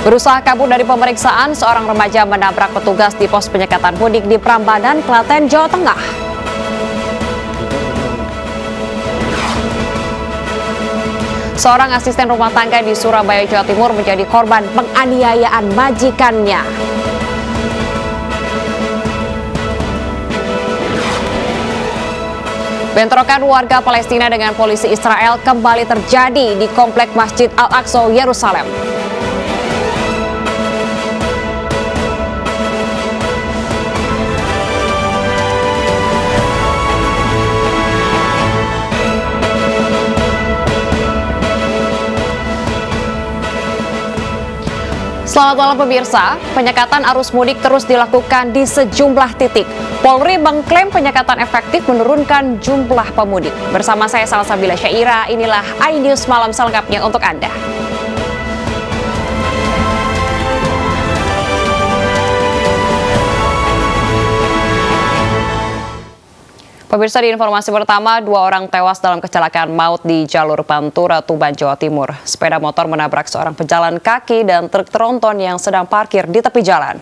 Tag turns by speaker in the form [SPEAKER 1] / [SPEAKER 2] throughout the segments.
[SPEAKER 1] Berusaha kabur dari pemeriksaan, seorang remaja menabrak petugas di pos penyekatan mudik di Prambanan, Klaten, Jawa Tengah. Seorang asisten rumah tangga di Surabaya, Jawa Timur menjadi korban penganiayaan majikannya. Bentrokan warga Palestina dengan polisi Israel kembali terjadi di Komplek Masjid Al-Aqsa, Yerusalem. Selamat malam pemirsa, penyekatan arus mudik terus dilakukan di sejumlah titik. Polri mengklaim penyekatan efektif menurunkan jumlah pemudik. Bersama saya Salsabila Syaira, inilah iNews Malam selengkapnya untuk Anda. Pemirsa, di informasi pertama, 2 orang tewas dalam kecelakaan maut di jalur Pantura, Tuban, Jawa Timur. Sepeda motor menabrak seorang pejalan kaki dan truk tronton yang sedang parkir di tepi jalan.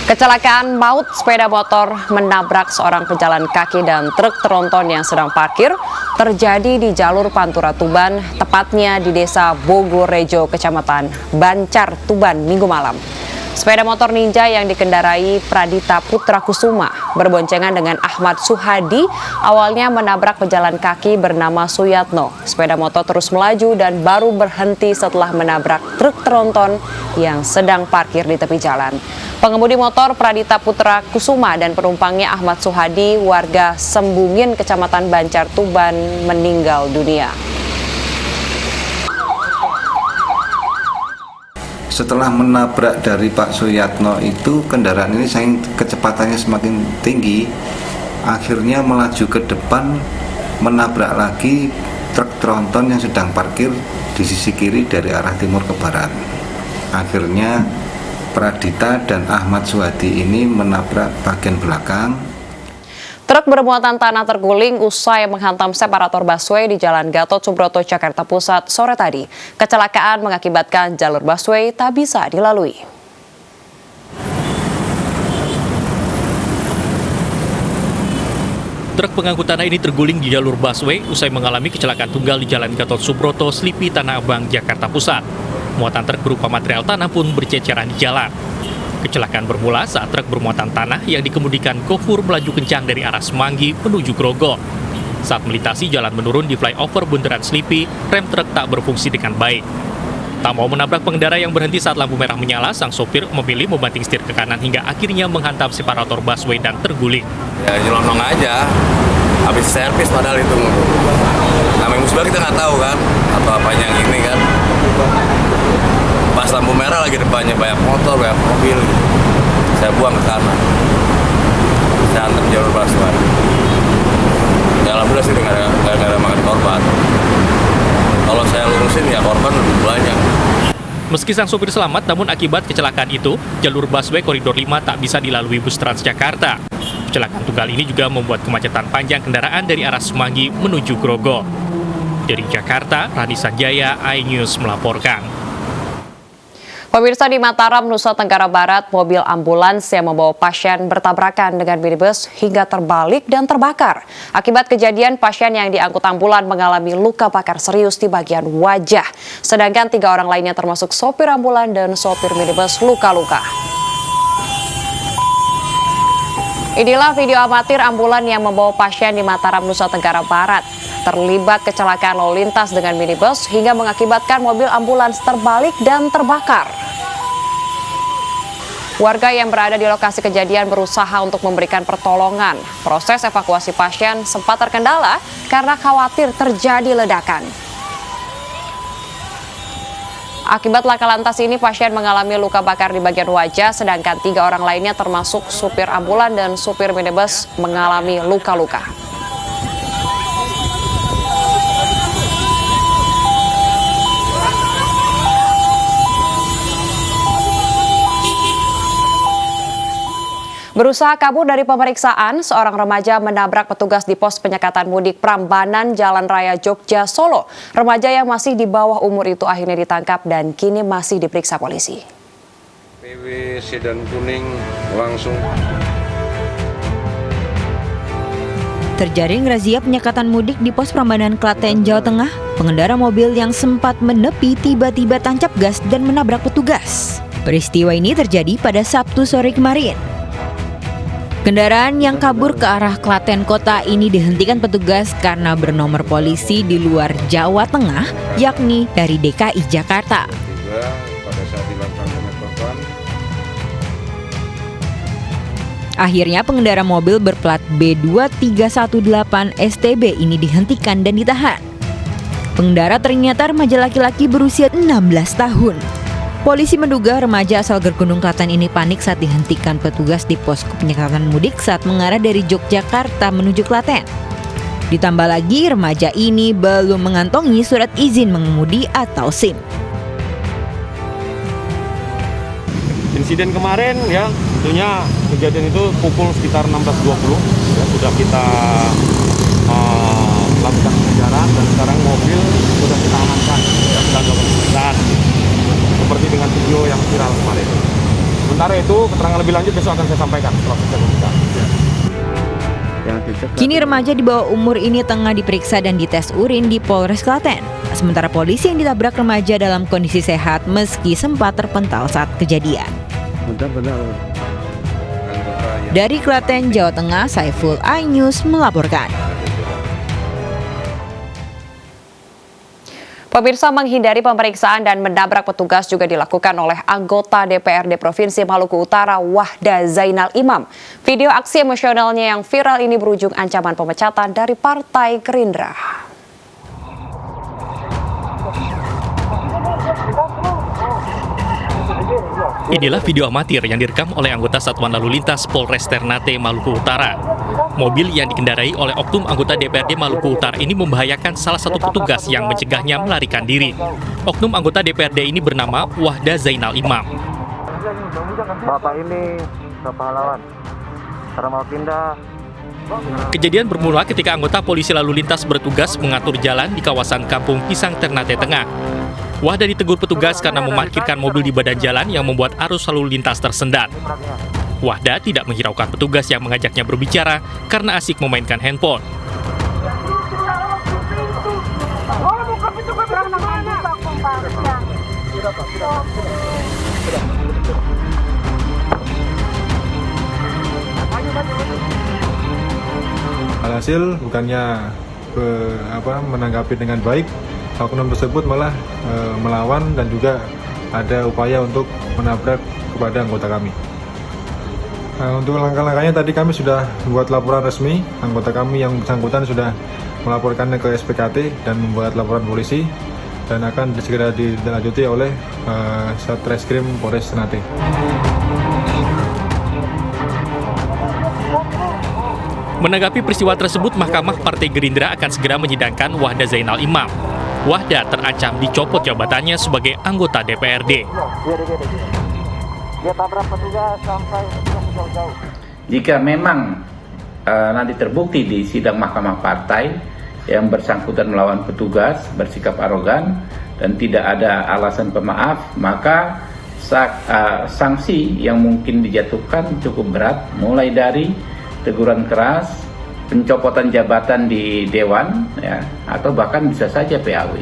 [SPEAKER 1] Kecelakaan maut sepeda motor menabrak seorang pejalan kaki dan truk tronton yang sedang parkir terjadi di jalur Pantura, Tuban, tepatnya di Desa Bogorejo, Kecamatan Bancar, Tuban, Minggu malam. Sepeda motor Ninja yang dikendarai Pradita Putra Kusuma berboncengan dengan Ahmad Suhadi awalnya menabrak pejalan kaki bernama Suyatno. Sepeda motor terus melaju dan baru berhenti setelah menabrak truk tronton yang sedang parkir di tepi jalan. Pengemudi motor Pradita Putra Kusuma dan penumpangnya Ahmad Suhadi, warga Sembungin, Kecamatan Bancar, Tuban, meninggal dunia.
[SPEAKER 2] Setelah menabrak dari Pak Suyatno itu, kendaraan ini kecepatannya semakin tinggi, akhirnya melaju ke depan, menabrak lagi truk tronton yang sedang parkir di sisi kiri dari arah timur ke barat. Akhirnya Pradita dan Ahmad Suhadi ini menabrak bagian belakang.
[SPEAKER 1] Truk bermuatan tanah terguling usai menghantam separator busway di Jalan Gatot Subroto, Jakarta Pusat sore tadi. Kecelakaan mengakibatkan jalur busway tak bisa dilalui.
[SPEAKER 3] Truk pengangkut tanah ini terguling di jalur busway usai mengalami kecelakaan tunggal di Jalan Gatot Subroto, Slipi, Tanah Abang, Jakarta Pusat. Muatan truk berupa material tanah pun berceceran di jalan. Kecelakaan bermula saat truk bermuatan tanah yang dikemudikan Gofur melaju kencang dari arah Semanggi menuju Grogol. Saat melintasi jalan menurun di flyover Bundaran Slipi, rem truk tak berfungsi dengan baik. Tak mau menabrak pengendara yang berhenti saat lampu merah menyala, sang sopir memilih membanting setir ke kanan hingga akhirnya menghantam separator busway dan terguling.
[SPEAKER 4] Ya nyelonong aja, habis servis padahal itu. Namanya musibah kita nggak tahu kan, atau apanya yang ini kan. Pas lampu merah lagi depannya banyak motor, banyak mobil. Saya buang ke kanan. Saya hantam jalur busway. Ya alhamdulillah sih nggak ada makan korban. Kalau saya lurusin ya korban lebih banyak.
[SPEAKER 3] Meski sang sopir selamat, namun akibat kecelakaan itu, jalur busway koridor 5 tak bisa dilalui bus Transjakarta. Kecelakaan tunggal ini juga membuat kemacetan panjang kendaraan dari arah Semanggi menuju Grogol. Dari Jakarta, Rani Sanjaya, iNews melaporkan.
[SPEAKER 1] Pemirsa, di Mataram, Nusa Tenggara Barat, mobil ambulans yang membawa pasien bertabrakan dengan minibus hingga terbalik dan terbakar. Akibat kejadian, pasien yang diangkut ambulan mengalami luka bakar serius di bagian wajah. Sedangkan 3 orang lainnya termasuk sopir ambulan dan sopir minibus luka-luka. Inilah video amatir ambulan yang membawa pasien di Mataram, Nusa Tenggara Barat. Terlibat kecelakaan lalu lintas dengan minibus hingga mengakibatkan mobil ambulans terbalik dan terbakar. Warga yang berada di lokasi kejadian berusaha untuk memberikan pertolongan. Proses evakuasi pasien sempat terkendala karena khawatir terjadi ledakan. Akibat laka lantas ini, pasien mengalami luka bakar di bagian wajah, sedangkan 3 orang lainnya termasuk supir ambulan dan supir minibus mengalami luka-luka. Berusaha kabur dari pemeriksaan, seorang remaja menabrak petugas di pos penyekatan mudik Prambanan Jalan Raya Jogja, Solo. Remaja yang masih di bawah umur itu akhirnya ditangkap dan kini masih diperiksa polisi.
[SPEAKER 5] PW sedan kuning langsung.
[SPEAKER 6] Terjaring razia penyekatan mudik di pos Prambanan, Klaten, Jawa Tengah. Pengendara mobil yang sempat menepi tiba-tiba tancap gas dan menabrak petugas. Peristiwa ini terjadi pada Sabtu sore kemarin. Kendaraan yang kabur ke arah Klaten Kota ini dihentikan petugas karena bernomor polisi di luar Jawa Tengah, yakni dari DKI Jakarta.
[SPEAKER 5] Pada saat dilakukan penyekatan,
[SPEAKER 6] Akhirnya pengendara mobil berplat B2318 STB ini dihentikan dan ditahan. Pengendara ternyata remaja laki-laki berusia 16 tahun. Polisi menduga remaja asal Gergunung Klaten ini panik saat dihentikan petugas di posko penyekatan mudik saat mengarah dari Yogyakarta menuju Klaten. Ditambah lagi remaja ini belum mengantongi surat izin mengemudi atau SIM.
[SPEAKER 7] Insiden kemarin ya tentunya kejadian itu pukul sekitar 16.20 ya, sudah kita lakukan pengejaran dan sekarang mobil sudah kita amankan ya, sudah dilakukan pemeriksaan seperti dengan video yang viral kemarin. Sementara itu keterangan lebih lanjut besok akan saya sampaikan setelah selesai pemeriksaan.
[SPEAKER 6] Kini remaja di bawah umur ini tengah diperiksa dan dites urin di Polres Klaten. Sementara polisi yang ditabrak remaja dalam kondisi sehat meski sempat terpental saat kejadian. Dari Klaten, Jawa Tengah, Saiful iNews melaporkan.
[SPEAKER 1] Pemirsa, menghindari pemeriksaan dan menabrak petugas juga dilakukan oleh anggota DPRD Provinsi Maluku Utara Wahda Zainal Imam. Video aksi emosionalnya yang viral ini berujung ancaman pemecatan dari Partai Gerindra.
[SPEAKER 3] Inilah video amatir yang direkam oleh anggota Satuan Lalu Lintas Polres Ternate, Maluku Utara. Mobil yang dikendarai oleh oknum anggota DPRD Maluku Utara ini membahayakan salah satu petugas yang mencegahnya melarikan diri. Oknum anggota DPRD ini bernama Wahda Zainal Imam.
[SPEAKER 8] Bapak ini pahlawan, karena mau pindah.
[SPEAKER 3] Kejadian bermula ketika anggota polisi lalu lintas bertugas mengatur jalan di kawasan Kampung Pisang Ternate Tengah. Wahda ditegur petugas karena memarkirkan mobil di badan jalan yang membuat arus lalu lintas tersendat. Wahda tidak menghiraukan petugas yang mengajaknya berbicara karena asik memainkan handphone.
[SPEAKER 9] Alhasil bukannya menanggapi dengan baik, oknum tersebut malah melawan dan juga ada upaya untuk menabrak kepada anggota kami. Untuk langkah-langkahnya tadi kami sudah membuat laporan resmi, anggota kami yang bersangkutan sudah melaporkannya ke SPKT dan membuat laporan polisi dan akan segera dilanjuti oleh Satreskrim Polres Ternate.
[SPEAKER 3] Menanggapi peristiwa tersebut, Mahkamah Partai Gerindra akan segera menyidangkan Wahda Zainal Imam. Wahda terancam dicopot jabatannya sebagai anggota DPRD.
[SPEAKER 8] Dia tabrak petugas sampai jauh-jauh.
[SPEAKER 10] Jika memang nanti terbukti di sidang Mahkamah Partai yang bersangkutan melawan petugas, bersikap arogan, dan tidak ada alasan pemaaf, maka sanksi yang mungkin dijatuhkan cukup berat, mulai dari teguran keras, pencopotan jabatan di Dewan, ya, atau bahkan bisa saja PAW.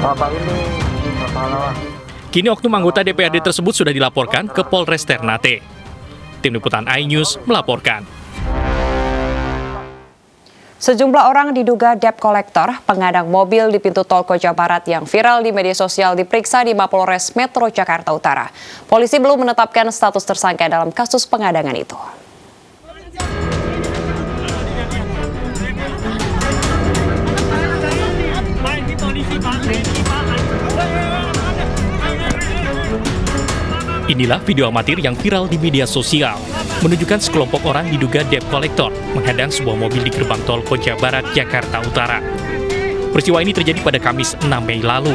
[SPEAKER 8] Bapak ini pahlawan.
[SPEAKER 3] Kini oknum anggota DPRD tersebut sudah dilaporkan ke Polres Ternate. Tim Liputan iNews melaporkan.
[SPEAKER 1] Sejumlah orang diduga debt collector, pengadang mobil di pintu tol Koja Barat yang viral di media sosial diperiksa di Mapolres Metro Jakarta Utara. Polisi belum menetapkan status tersangka dalam kasus pengadangan itu.
[SPEAKER 3] Inilah video amatir yang viral di media sosial, menunjukkan sekelompok orang diduga debt collector menghadang sebuah mobil di gerbang tol Koja Barat, Jakarta Utara. Peristiwa ini terjadi pada Kamis 6 Mei lalu.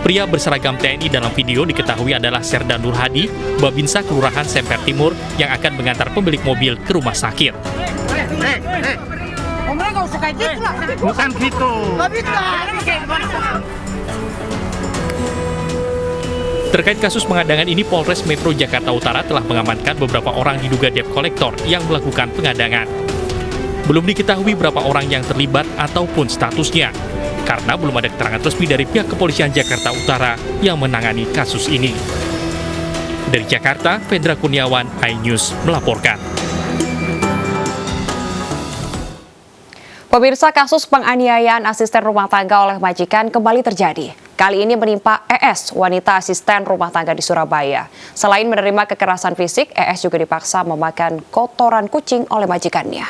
[SPEAKER 3] Pria berseragam TNI dalam video diketahui adalah Serda Nur Hadi, Babinsa Kelurahan Semper Timur yang akan mengantar pemilik mobil ke rumah sakit.
[SPEAKER 8] Bukan gitu.
[SPEAKER 3] Terkait kasus pengadangan ini, Polres Metro Jakarta Utara telah mengamankan beberapa orang diduga debt collector yang melakukan pengadangan. Belum diketahui berapa orang yang terlibat ataupun statusnya, karena belum ada keterangan resmi dari pihak kepolisian Jakarta Utara yang menangani kasus ini. Dari Jakarta, Fedra Kurniawan, iNews melaporkan.
[SPEAKER 1] Pemirsa, kasus penganiayaan asisten rumah tangga oleh majikan kembali terjadi. Kali ini menimpa ES, wanita asisten rumah tangga di Surabaya. Selain menerima kekerasan fisik, ES juga dipaksa memakan kotoran kucing oleh majikannya.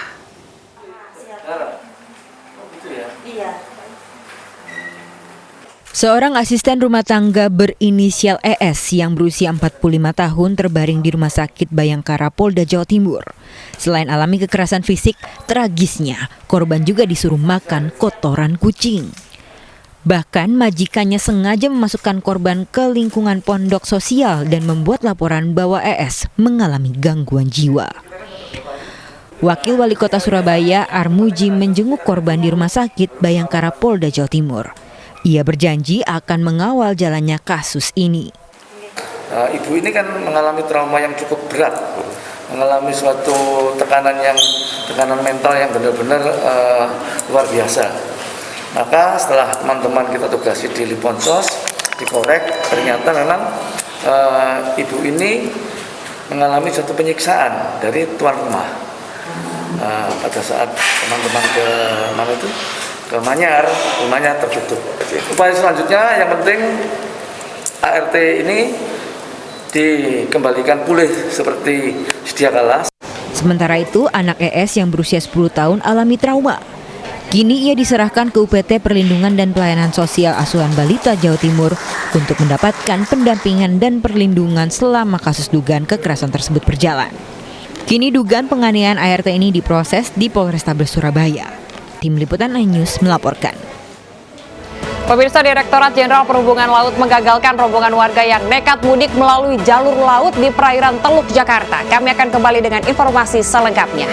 [SPEAKER 6] Seorang asisten rumah tangga berinisial ES yang berusia 45 tahun terbaring di Rumah Sakit Bayangkara Polda Jawa Timur. Selain alami kekerasan fisik, tragisnya korban juga disuruh makan kotoran kucing. Bahkan majikannya sengaja memasukkan korban ke lingkungan pondok sosial dan membuat laporan bahwa ES mengalami gangguan jiwa. Wakil Wali Kota Surabaya Armuji menjenguk korban di Rumah Sakit Bayangkara Polda Jawa Timur. Ia berjanji akan mengawal jalannya kasus ini.
[SPEAKER 11] Ibu ini kan mengalami trauma yang cukup berat, mengalami suatu tekanan mental yang benar-benar luar biasa. Maka setelah teman-teman kita tugasi di Liponsos, di Korek, ternyata memang ibu ini mengalami suatu penyiksaan dari tuan rumah. Pada saat teman-teman ke Manyar, rumahnya tertutup. Upaya selanjutnya yang penting ART ini dikembalikan pulih seperti sedia kala.
[SPEAKER 6] Sementara itu, anak ES yang berusia 10 tahun alami trauma. Kini ia diserahkan ke UPT Perlindungan dan Pelayanan Sosial Asuhan Balita Jawa Timur untuk mendapatkan pendampingan dan perlindungan selama kasus dugaan kekerasan tersebut berjalan. Kini dugaan penganiayaan ART ini diproses di Polrestabes Surabaya. Tim Liputan iNews melaporkan.
[SPEAKER 1] Pemirsa, Direktorat Jenderal Perhubungan Laut menggagalkan rombongan warga yang nekat mudik melalui jalur laut di perairan Teluk Jakarta. Kami akan kembali dengan informasi selengkapnya.